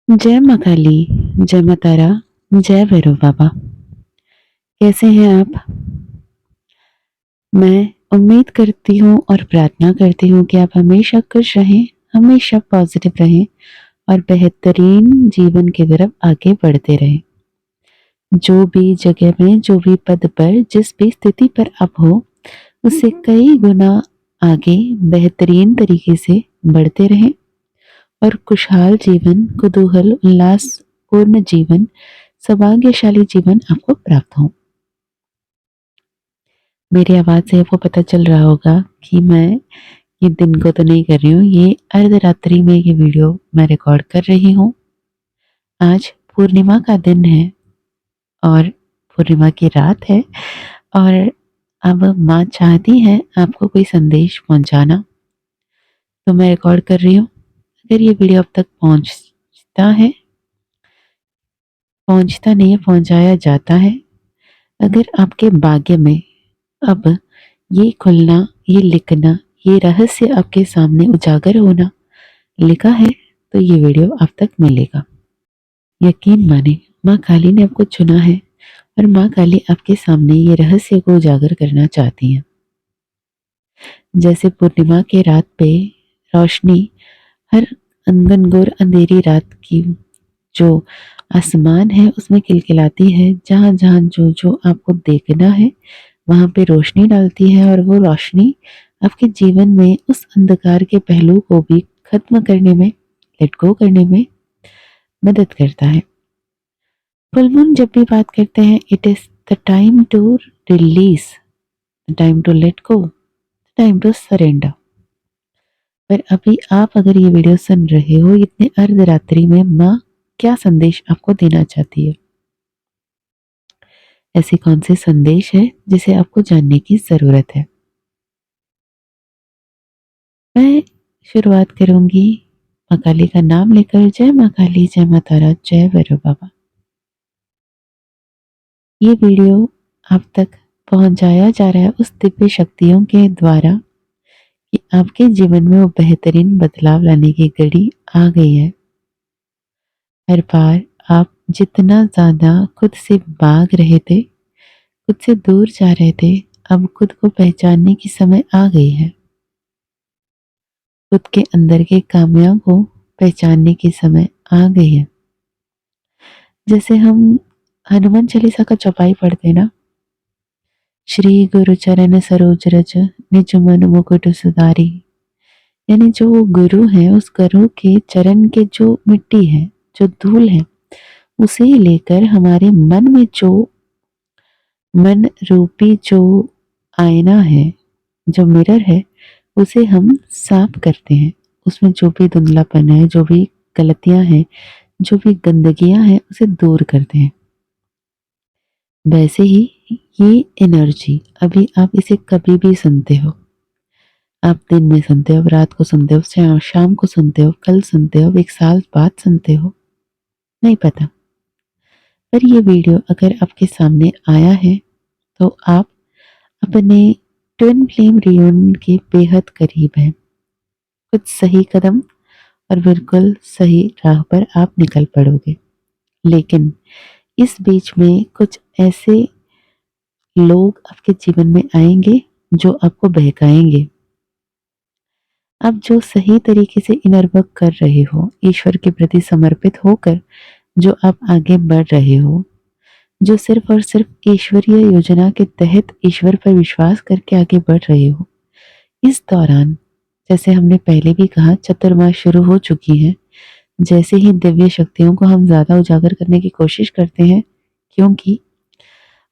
जय माँ काली, जय माँ तारा, जय भैरव बाबा। कैसे हैं आप? मैं उम्मीद करती हूँ और प्रार्थना करती हूँ कि आप हमेशा खुश रहें, हमेशा पॉजिटिव रहें और बेहतरीन जीवन की तरफ आगे बढ़ते रहें। जो भी जगह में, जो भी पद पर, जिस भी स्थिति पर आप हो, उससे कई गुना आगे बेहतरीन तरीके से बढ़ते रहें और खुशहाल जीवन, कुतूहल, उल्लासपूर्ण जीवन, सौभाग्यशाली जीवन आपको प्राप्त हो। मेरी आवाज़ से आपको पता चल रहा होगा कि मैं ये दिन को तो नहीं कर रही हूँ, ये अर्धरात्रि में ये वीडियो मैं रिकॉर्ड कर रही हूँ। आज पूर्णिमा का दिन है और पूर्णिमा की रात है और अब माँ चाहती हैं आपको कोई संदेश पहुँचाना, तो मैं रिकॉर्ड कर रही हूँ। अगर ये वीडियो अब तक पहुँचता नहीं है, पहुँचाया जाता है। अगर आपके भाग्य में अब ये खुलना, ये लिखना, ये रहस्य आपके सामने उजागर होना लिखा है, तो ये वीडियो आप तक मिलेगा। यकीन माने, माँ काली ने आपको चुना है और माँ काली आपके सामने ये रहस्य को उजागर करना चाहती हैं। जैसे पूर्णिमा के रात पे रोशनी हर घनघोर अंधेरी रात की जो आसमान है उसमें खिलखिलाती है, जहाँ जहाँ जो जो आपको देखना है वहां पे रोशनी डालती है और वो रोशनी आपके जीवन में उस अंधकार के पहलू को भी खत्म करने में, लेट गो करने में मदद करता है। फुल मून जब भी बात करते हैं, it is the time to release, the time to let go, the time to surrender. पर अभी आप अगर ये वीडियो सुन रहे हो इतने अर्धरात्रि में, माँ क्या संदेश आपको देना चाहती है? ऐसे कौन से संदेश है जिसे आपको जानने की जरूरत है? मैं शुरुआत करूंगी माँ काली का नाम लेकर। जय माँ काली, जय माँ तारा, जय भैरव बाबा। ये वीडियो आप तक पहुंचाया जा रहा है उस दिव्य शक्तियों के द्वारा कि आपके जीवन में वो बेहतरीन बदलाव लाने की घड़ी आ गई है। हर बार आप जितना ज्यादा खुद से भाग रहे थे, खुद से दूर जा रहे थे, अब खुद को पहचानने की समय आ गई है। खुद के अंदर के खामियों को पहचानने की समय आ गई है। जैसे हम हनुमान चालीसा का चौपाई पढ़ते हैं ना, श्री गुरु चरण सरोज रज निज मन मुकुट सुधारी, यानी जो गुरु है उस गुरु के चरण के जो मिट्टी है, जो धूल है, उसे लेकर हमारे मन में जो मन रूपी जो आईना है, जो मिरर है, उसे हम साफ करते हैं। उसमें जो भी धुंधलापन है, जो भी गलतियां हैं, जो भी गंदगियां हैं, उसे दूर करते हैं। वैसे ही ये एनर्जी अभी आप इसे कभी भी सुनते हो, आप दिन में सुनते हो, रात को सुनते हो, शाम को सुनते हो, कल सुनते हो, एक साल बाद सुनते हो, नहीं पता। पर ये वीडियो अगर आपके सामने आया है तो आप अपने ट्विन फ्लेम रियूनियन के बेहद करीब हैं। कुछ सही कदम और बिल्कुल सही राह पर आप निकल पड़ोगे। लेकिन इस बीच में कुछ ऐसे लोग आपके जीवन में आएंगे जो आपको बहकाएंगे। आप जो सही तरीके से इनर वर्क कर रहे हो, ईश्वर के प्रति समर्पित होकर जो आप आगे बढ़ रहे हो, जो सिर्फ और सिर्फ ईश्वरीय योजना के तहत ईश्वर पर विश्वास करके आगे बढ़ रहे हो, इस दौरान जैसे हमने पहले भी कहा चतुर्मास शुरू हो चुकी है। जैसे ही दिव्य शक्तियों को हम ज्यादा उजागर करने की कोशिश करते हैं, क्योंकि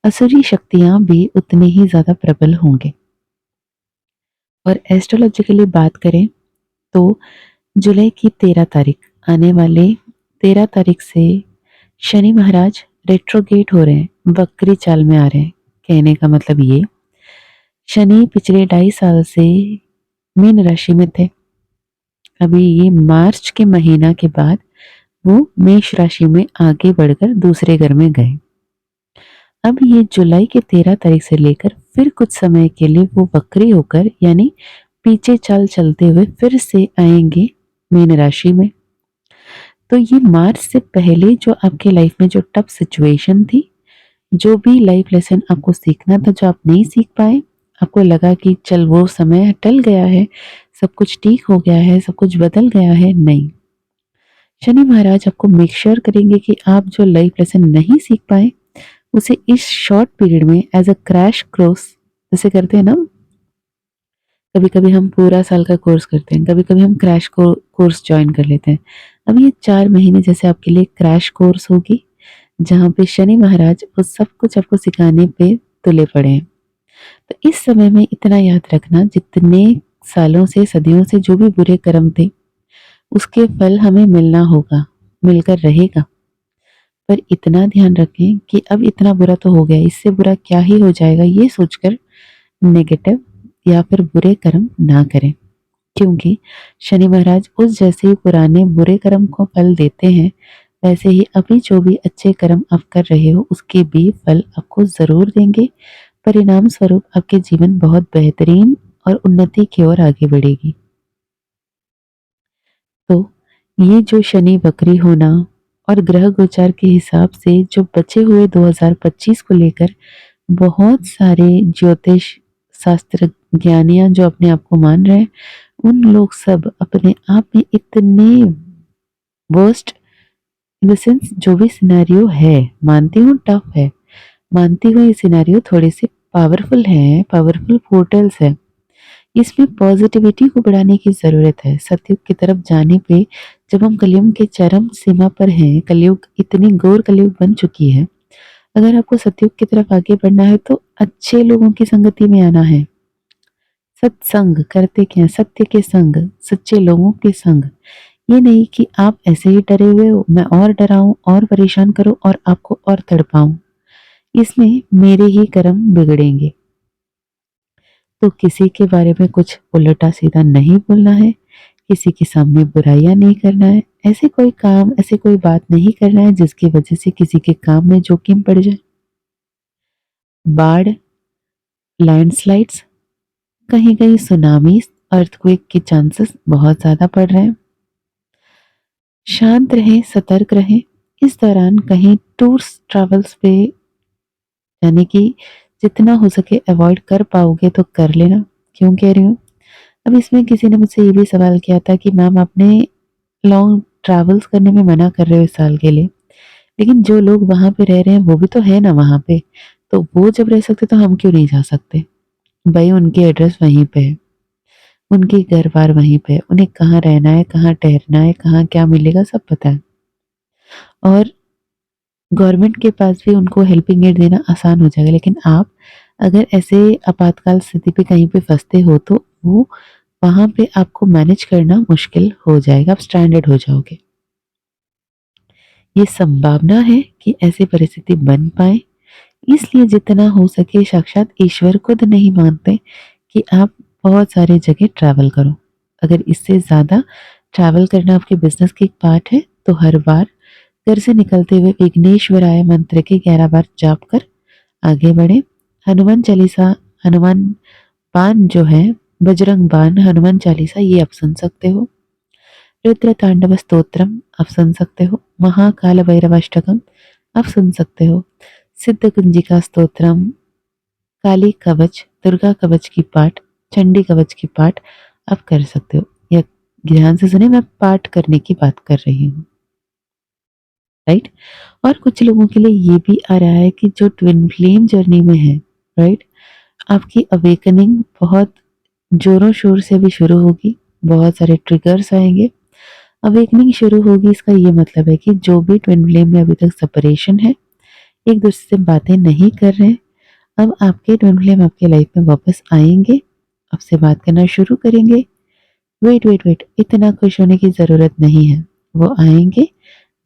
असुरी शक्तियां भी उतनी ही ज्यादा प्रबल होंगे। और एस्ट्रोलॉजिकली बात करें तो जुलाई की 13 तारीख, आने वाले 13 तारीख से शनि महाराज रेट्रोगेट हो रहे हैं, वक्री चाल में आ रहे हैं। कहने का मतलब ये, शनि पिछले 2.5 साल से मीन राशि में थे। अभी ये मार्च के महीना के बाद वो मेष राशि में आगे बढ़कर दूसरे घर में गए। अब ये जुलाई के 13 तारीख से लेकर फिर कुछ समय के लिए वो वक्री होकर, यानी पीछे चाल चलते हुए फिर से आएंगे मीन राशि में। तो ये मार्च से पहले जो आपके लाइफ में जो टफ सिचुएशन थी, जो भी लाइफ लेसन आपको सीखना था जो आप नहीं सीख पाए, आपको लगा कि चल वो समय टल गया है, सब कुछ ठीक हो गया है, सब कुछ बदल गया है, नहीं। शनि महाराज आपको मेक श्योर करेंगे कि आप जो लाइफ लेसन नहीं सीख पाए, उसे इस शॉर्ट पीरियड में एज अ क्रैश कोर्स जैसे करते हैं ना, कभी-कभी हम पूरा साल का कोर्स करते हैं, कभी-कभी हम क्रैश कोर्स जॉइन कर लेते हैं। अब ये 4 महीने जैसे आपके लिए क्रैश कोर्स होगी, जहाँ पे शनि महाराज वो सब कुछ आपको सिखाने पे तुले पड़े हैं। तो इस समय में इतना याद रखना, जितने सालों से, सदियों से जो भी बुरे कर्म थे, उसके फल हमें मिलना होगा, मिलकर रहेगा। पर इतना ध्यान रखें कि अब इतना बुरा तो हो गया, इससे बुरा क्या ही हो जाएगा, ये सोचकर नेगेटिव या फिर बुरे कर्म ना करें। क्योंकि शनि महाराज उस जैसे ही पुराने बुरे कर्म को फल देते हैं, वैसे ही अभी जो भी अच्छे कर्म आप कर रहे हो, उसके भी फल आपको ज़रूर देंगे। परिणाम स्वरूप आपके जीवन बहुत बेहतरीन और उन्नति की ओर आगे बढ़ेगी। तो ये जो शनि वक्री होना और ग्रह गोचार के हिसाब से जो बचे हुए 2025 को लेकर बहुत सारे ज्योतिष शास्त्र ज्ञानियां जो अपने आप को मान रहे हैं, उन लोग सब अपने आप में इतने वर्स्ट इन द सेंस, जो भी सिनेरियो है, मानती हूँ टफ है, मानती हूँ ये सिनेरियो थोड़े से पावरफुल है, पावरफुल पोर्टल्स है, इसमें पॉजिटिविटी को बढ़ाने की ज़रूरत है। सतयुग की तरफ जाने पे जब हम कलयुग के चरम सीमा पर हैं, कलयुग इतनी घोर कलयुग बन चुकी है, अगर आपको सतयुग की तरफ आगे बढ़ना है तो अच्छे लोगों की संगति में आना है। सत्संग करते क्या, सत्य के संग, सच्चे लोगों के संग। ये नहीं कि आप ऐसे ही डरे हुए हो, मैं और डराऊं और परेशान करूं और आपको और तड़पाऊं, इसमें मेरे ही कर्म बिगड़ेंगे। तो किसी के बारे में कुछ उल्टा सीधा नहीं बोलना है, किसी के सामने बुराइयां नहीं करना है, ऐसे कोई काम, ऐसे कोई बात नहीं करना है जिसकी वजह से किसी के काम में जोखिम पड़ जाए। बाढ़, लैंडस्लाइड्स, कहीं कहीं सुनामी, अर्थक्वेक के चांसेस बहुत ज्यादा बढ़ रहे हैं। शांत रहें, सतर्क रहें। इस दौरान कहीं टूर्स ट्रैवल्स पे यानी कि जितना हो सके अवॉइड कर पाओगे तो कर लेना। क्यों कह रही हूँ, अब इसमें किसी ने मुझसे ये भी सवाल किया था कि मैम आपने लॉन्ग ट्रैवल्स करने में मना कर रहे हो इस साल के लिए, लेकिन जो लोग वहां पे रह रहे हैं वो भी तो है ना वहां पे, तो वो जब रह सकते तो हम क्यों नहीं जा सकते। भाई उनके एड्रेस वहीं पे है, उनके घर बार वहीं पे है, उन्हें कहाँ रहना है, कहाँ ठहरना है, कहाँ क्या मिलेगा सब पता है। और गवर्नमेंट के पास भी उनको हेल्पिंग एड देना आसान हो जाएगा। लेकिन आप अगर ऐसे आपातकाल स्थिति पे कहीं पे फंसते हो तो वो वहां पे आपको मैनेज करना मुश्किल हो जाएगा, आप स्ट्रैंडेड हो जाओगे। ये संभावना है कि ऐसी परिस्थिति बन पाए, इसलिए जितना हो सके साक्षात ईश्वर खुद नहीं मानते कि आप बहुत सारी जगह ट्रैवल करो। अगर इससे ज़्यादा ट्रैवल करना आपके बिजनेस की एक पार्ट है तो हर बार घर से निकलते हुए विघ्नेश्वराय मंत्र के 11 बार जाप कर आगे बढ़े। हनुमान चालीसा, हनुमान बाण जो है, बजरंग बाण, हनुमान चालीसा ये आप सुन सकते हो। रुद्र तांडव स्तोत्रम आप सुन सकते हो। महाकाल भैरवाष्टकम आप सुन सकते हो। सिद्ध कुंजिका स्तोत्रम, काली कवच, दुर्गा कवच की पाठ, चंडी कवच की पाठ आप कर सकते हो। या ध्यान से सुने, मैं पाठ करने की बात कर रही हूँ, राइट। और कुछ लोगों के लिए ये भी आ रहा है कि जो ट्विन फ्लेम जर्नी में है, राइट, आपकी अवेकनिंग बहुत जोरों शोर से भी शुरू होगी, बहुत सारे ट्रिगर्स आएंगे, अवेकनिंग शुरू होगी। इसका ये मतलब है कि जो भी ट्विन फ्लेम में अभी तक सेपरेशन है, एक दूसरे से बातें नहीं कर रहे हैं, अब आपके ट्विन फ्लेम आपके लाइफ में वापस आएंगे, आपसे बात करना शुरू करेंगे। वेट वेट वेट, इतना खुश होने की ज़रूरत नहीं है, वो आएंगे,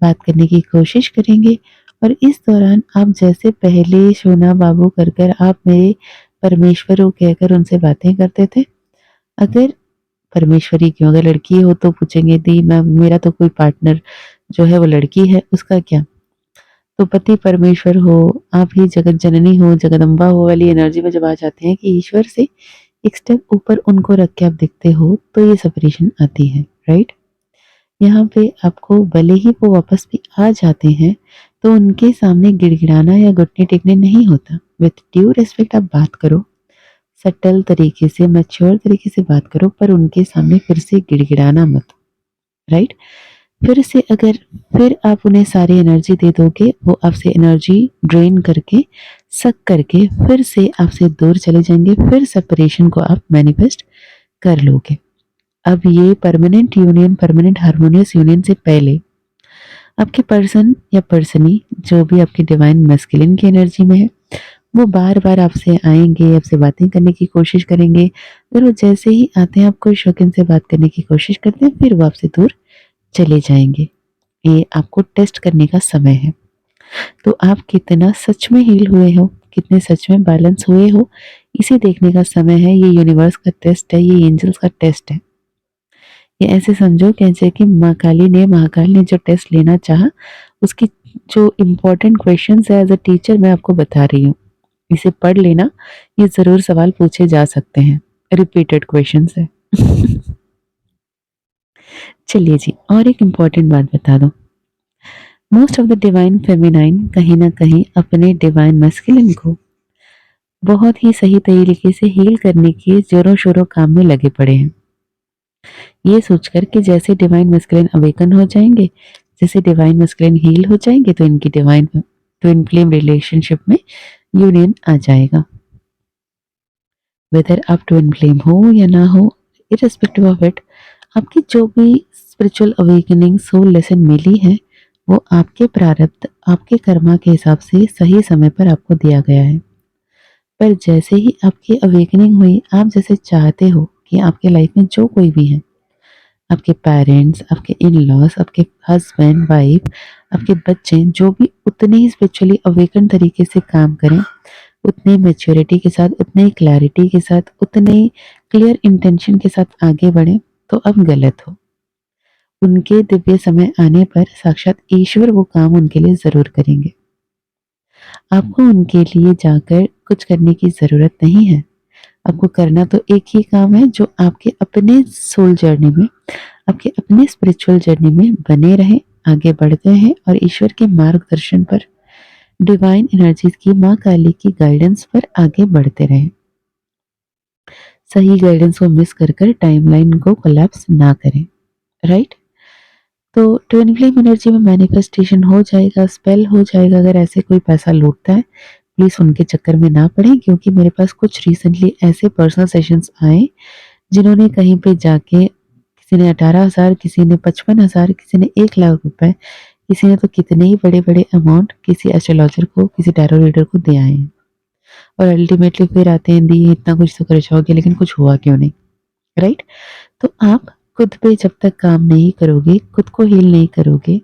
बात करने की कोशिश करेंगे। और इस दौरान आप जैसे पहले सोना बाबू कर कर आप मेरे परमेश्वर हो कहकर उनसे बातें करते थे, अगर परमेश्वरी क्यों, अगर लड़की हो तो पूछेंगे दी मैं, मेरा तो कोई पार्टनर जो है वो लड़की है, उसका क्या। तो पति परमेश्वर हो, आप ही जगत जननी हो, जगदम्बा हो वाली एनर्जी में जब आ जाते हैं कि ईश्वर से एक स्टेप ऊपर उनको रख के आप दिखते हो, तो ये सेपरेशन आती है, राइट। यहाँ पे आपको भले ही वो वापस भी आ जाते हैं, तो उनके सामने गिड़गिड़ाना या घुटने टेकने नहीं होता। विथ ड्यू रिस्पेक्ट आप बात करो, सटल तरीके से, मैच्योर तरीके से बात करो, पर उनके सामने फिर से गिड़गिड़ाना मत, राइट? फिर से अगर फिर आप उन्हें सारी एनर्जी दे दोगे, वो आपसे एनर्जी ड्रेन करके, सक करके फिर से आपसे दूर चले जाएंगे, फिर सेपरेशन को आप मैनिफेस्ट कर लोगे। अब ये permanent union, permanent harmonious union से पहले आपके पर्सन या पर्सनी जो भी आपके डिवाइन मैस्कुलिन की एनर्जी में है, वो बार-बार आपसे आएँगे, आपसे बातें करने की कोशिश करेंगे। फिर वो जैसे ही आते हैं, आप कोई शौकीन से बात करने की कोशिश करते हैं, फिर वो आपसे दूर चले जाएँगे। ये आपको टेस्ट करने का समय है। तो आप कितना सच में हील हुए हो, कितने सच में बैलेंस हुए हो, इसे देखने का समय है। ये यूनिवर्स का टेस्ट है, ये एंजल्स का टेस्ट है। ये ऐसे समझो जैसे कि माँ काली ने, महाकाल ने जो टेस्ट लेना चाहा, उसकी जो इम्पोर्टेंट क्वेश्चंस है एज़ अ टीचर मैं आपको बता रही हूँ। इसे पढ़ लेना, ये ज़रूर सवाल पूछे जा सकते हैं। रिपीटेड क्वेश्चंस है। चलिए जी, और एक इम्पोर्टेंट बात बता दूँ। Most of the divine feminine कहीं न कहीं अपने डिवाइन मैस्कुलिन को बहुत ही सही तरीके से हील करने के ज़ोरों-शोरों काम में लगे पड़े हैं। ये सोचकर कि जैसे डिवाइन मैस्कुलिन अवेकन हो जाएँगे, जैसे डिवाइन मैस्कुलिन हील हो जाएँगे, तो इनकी डिवाइन ट्विन फ्लेम रिलेशनशिप में यूनियन आ जाएगा। वेदर आप ट्विन फ्लेम हो या ना हो, इर्रेस्पेक्टिव ऑफ इट, आपकी जो भी स्पिरिचुअल अवेकनिंग सोल लेसन मिली है, वो आपके प्रारब्ध, आपके कर्मा के हिसाब से सही समय पर आपको दिया गया है। पर जैसे ही आपकी अवेकनिंग हुई, आप जैसे चाहते हो कि आपके लाइफ में जो कोई भी है, आपके पेरेंट्स, आपके इन-लॉज़, आपके हस्बैंड, वाइफ, आपके बच्चे, जो भी उतने ही स्पिरिचुअली अवेकन तरीके से काम करें, उतने मैच्योरिटी के साथ, उतने ही क्लैरिटी के साथ, उतने ही क्लियर इंटेंशन के साथ आगे बढ़ें, तो अब गलत हो। उनके दिव्य समय आने पर साक्षात ईश्वर वो काम उनके लिए ज़रूर करेंगे। आपको उनके लिए जाकर कुछ करने की ज़रूरत नहीं है। आपको करना तो एक ही काम है जो आपके अपने सोल जर्नी में, आपके अपने स्पिरिचुअल जर्नी में बने रहें, आगे बढ़ते हैं और ईश्वर के मार्गदर्शन पर, डिवाइन एनर्जीज की, माँ काली की गाइडेंस पर आगे बढ़ते रहें। सही गाइडेंस को मिस कर टाइमलाइन को कोलैप्स ना करें, राइट? तो ट्विन फ्लेम एनर्जी में मैनिफेस्टेशन हो जाएगा, स्पेल हो जाएगा। अगर ऐसे कोई पैसा लूटता है, प्लीज़ उनके चक्कर में ना पड़ें, क्योंकि मेरे पास कुछ रिसेंटली ऐसे पर्सनल सेशंस आए, जिन्होंने कहीं पे जाके किसी ने 18,000, किसी ने 55,000, किसी ने 1 लाख रुपए, किसी ने तो कितने ही बड़े-बड़े अमाउंट किसी एस्ट्रोलॉजर को, किसी टैरो रीडर को दे आए हैं। और अल्टीमेटली फिर आते हैं, दी इतना कुछ तो खर्चा लेकिन कुछ हुआ क्यों नहीं, राइट? तो आप खुद पे जब तक काम नहीं करोगे, खुद को हील नहीं करोगे,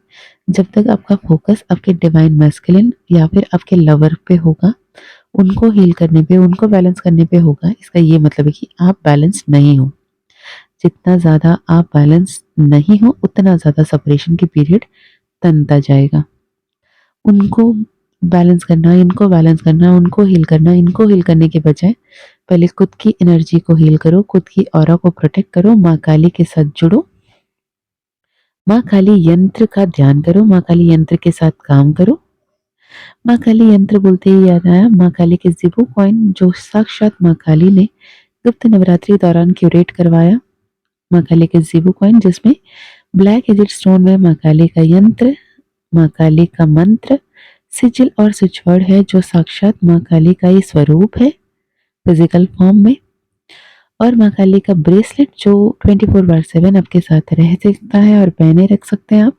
जब तक आपका फोकस आपके डिवाइन मैस्कुलिन या फिर आपके लवर पे होगा, उनको हील करने पे, उनको बैलेंस करने पे होगा, इसका ये मतलब है कि आप बैलेंस नहीं हो। जितना ज़्यादा आप बैलेंस नहीं हो, उतना ज़्यादा सेपरेशन की पीरियड तनता जाएगा। उनको बैलेंस करना, इनको बैलेंस करना, उनको हील करना, इनको हील करने के बजाय पहले खुद की एनर्जी को हील करो, खुद की ऑरा को प्रोटेक्ट करो, माँ काली के साथ जुड़ो, माँ काली यंत्र का ध्यान करो, माँ काली यंत्र के साथ काम करो। माँ काली यंत्र बोलते ही याद आया, माँ काली के ज़िबू कॉइन जो साक्षात माँ काली ने गुप्त नवरात्रि दौरान क्यूरेट करवाया। माँ काली के ज़िबू कॉइन जिसमें ब्लैक एजेड स्टोन में माँ काली का यंत्र, माँ काली का मंत्र, सिजिल और स्विचवर्ड है जो साक्षात माँ काली का ही स्वरूप है फिजिकल फॉर्म में। और माँ काली का ब्रेसलेट जो 24/7 आपके साथ रह सकता है और पहने रख सकते हैं आप,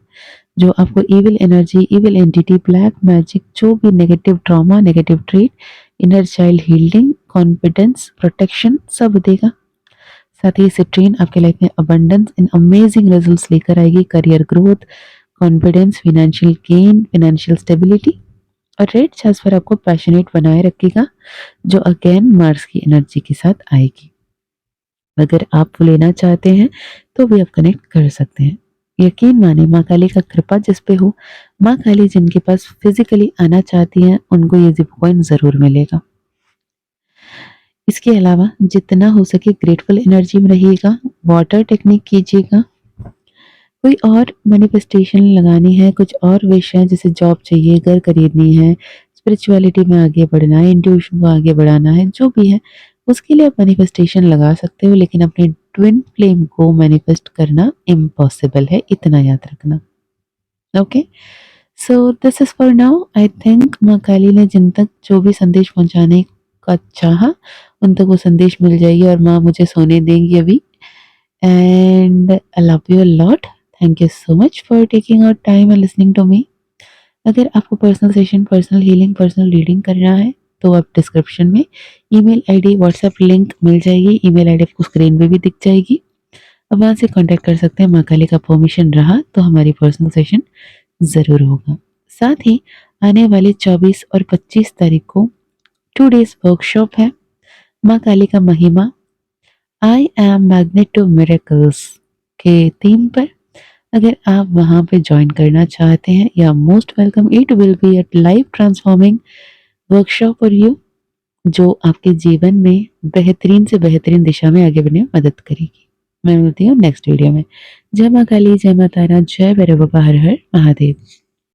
जो आपको evil energy, evil entity, black magic, जो भी negative trauma, negative treat, inner child healing, confidence, protection सब देगा। साथ ही सिट्रीन आपके लाइफ में अबंडेंस इन अमेजिंग रिजल्ट्स लेकर आएगी, career growth, confidence, financial gain, financial stability. और रेड जास्पर आपको पैशनेट बनाए रखेगा, जो अगेन मार्स की एनर्जी के साथ आएगी। अगर आप वो लेना चाहते हैं तो भी आप कनेक्ट कर सकते हैं। यकीन माने, माँ काली का कृपा जिस पे हो, माँ काली जिनके पास फिजिकली आना चाहती हैं, उनको ये ज़िप कॉइन ज़रूर मिलेगा। इसके अलावा जितना हो सके ग्रेटफुल एनर्जी में रहिएगा, वाटर टेक्निक कीजिएगा, कोई और मैनिफेस्टेशन लगानी है, कुछ और विश है, जैसे जॉब चाहिए, घर खरीदनी है, स्पिरिचुअलिटी में आगे बढ़ना है, इंट्यूशन को आगे बढ़ाना है, जो भी है, उसके लिए आप मैनिफेस्टेशन लगा सकते हो, लेकिन अपने ट्विन फ्लेम को मैनिफेस्ट करना इम्पॉसिबल है, इतना याद रखना। Okay, so this is for now. I think माँ काली ने जिन तक जो भी संदेश पहुंचाने का चाहा, उन तक वो संदेश मिल जाएगी और माँ मुझे सोने देंगी अभी। And I love you a lot. Thank you so much for taking out time and listening to me. अगर आपको personal session, personal healing, personal reading करना है तो आप डिस्क्रिप्शन में ईमेल आईडी, व्हाट्सएप लिंक मिल जाएगी। ईमेल आईडी आपको screen पे भी दिख जाएगी। अब वहाँ से कांटेक्ट कर सकते हैं। माँ काली का परमिशन रहा तो हमारी पर्सनल सेशन ज़रूर होगा। साथ ही आने वाले 24 और 25 तारीख को 2 डेज़ वर्कशॉप है, माँ काली का महिमा, I am magnet to miracles के थीम पर। अगर आप वहाँ पे ज्वाइन करना चाहते हैं, या most welcome, it will be a life transforming workshop for you, जो आपके जीवन में बेहतरीन से बेहतरीन दिशा में आगे बढ़ने में मदद करेगी। मैं मिलती हूँ नेक्स्ट वीडियो में। जय माँ काली, जय माँ तारा, जय भैरव बाबा, हर हर महादेव।